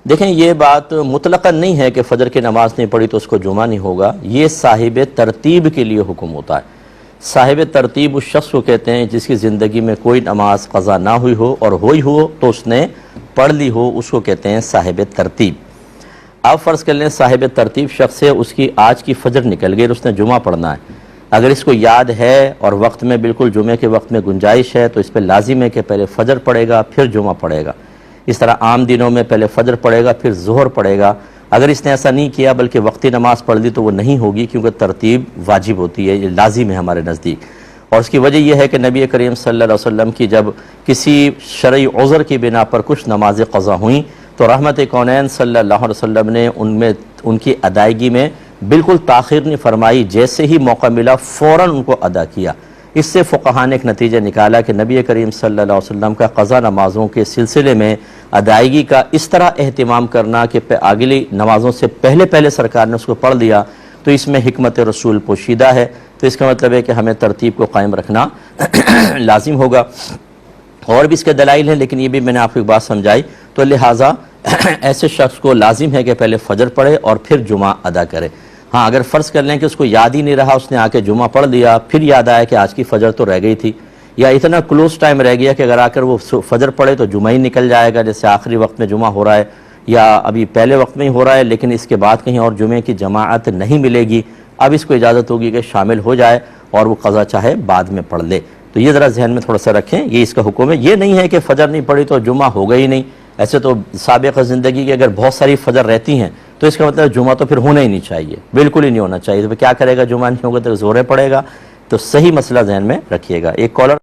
देखें, ये बात मुतलकन नहीं है कि फ़जर की नमाज नहीं पढ़ी तो उसको जुमा नहीं होगा। ये साहिब तरतीब के लिए हुक्म होता है। साहिब तरतीब उस शख्स को कहते हैं जिसकी ज़िंदगी में कोई नमाज क़ज़ा ना हुई हो और हुई हो तो उसने पढ़ ली हो, उसको कहते हैं साहिब तरतीब। आप फ़र्ज़ कर लें साहिब तरतीब शख्स है, उसकी आज की फ़जर निकल गई और उसने जुमा पढ़ना है। अगर इसको याद है और वक्त में बिल्कुल जुमे के वक्त में गुंजाइश है तो इस पर लाजिम है कि पहले फ़जर पढ़ेगा फिर जुमा पढ़ेगा। इस तरह आम दिनों में पहले फ़जर पढ़ेगा फिर ज़ोहर पढ़ेगा। अगर इसने ऐसा नहीं किया बल्कि वक्ती नमाज पढ़ ली तो वो नहीं होगी, क्योंकि तरतीब वाजिब होती है, ये लाजिम है हमारे नज़दीक। और उसकी वजह यह है कि नबी करीम सल्लल्लाहु अलैहि वसल्लम की जब किसी शरई उज़्र की बिना पर कुछ नमाज़ें क़ज़ा हुई तो रहमत कौनैन सल्लल्लाहु अलैहि वसल्लम ने उनमें उनकी अदायगी में बिल्कुल ताख़ीर नहीं फरमाई। जैसे ही मौका मिला फ़ौरन उनको अदा किया। इससे फ़ुक़हा ने एक नतीजा निकाला कि नबी करीम सल्लल्लाहु अलैहि वसल्लम का क़ज़ा नमाज़ों के सिलसिले में अदायगी का इस तरह एहतिमाम करना कि अगली नमाज़ों से पहले पहले सरकार ने उसको पढ़ लिया, तो इसमें हिकमत रसूल पोशीदा है। तो इसका मतलब है कि हमें तरतीब को कायम रखना लाजिम होगा। और भी इसके दलाइल हैं, लेकिन ये भी मैंने आपको एक बात समझाई। तो लिहाजा ऐसे शख्स को लाजिम है कि पहले फ़जर पढ़े और फिर जुमा अदा करे। हाँ, अगर फ़र्ज़ कर लें कि उसको याद ही नहीं रहा, उसने आके जुमा पढ़ लिया, फिर याद आया कि आज की फ़जर तो रह गई थी, या इतना क्लोज टाइम रह गया कि अगर आकर वो फ़जर पढ़े तो जुमा ही निकल जाएगा, जैसे आखिरी वक्त में जुमा हो रहा है या अभी पहले वक्त में ही हो रहा है, लेकिन इसके बाद कहीं और जुमे की जमाअत नहीं मिलेगी। अब इसको इजाज़त होगी कि शामिल हो जाए और वो क़ज़ा चाहे बाद में पढ़ ले। तो ये ज़रा जहन में थोड़ा सा रखें, ये इसका हुक्म है। ये नहीं है कि फ़जर नहीं पढ़ी तो जुमा होगा ही नहीं। ऐसे तो साबिक़ ज़िंदगी की अगर बहुत सारी फ़जर रहती हैं तो इसका मतलब जुमा तो फिर होना ही नहीं चाहिए, बिल्कुल ही नहीं होना चाहिए। तो क्या करेगा, जुमा नहीं होगा तो ज़ोहर पड़ेगा। तो सही मसला जहन में रखिएगा। एक कॉलर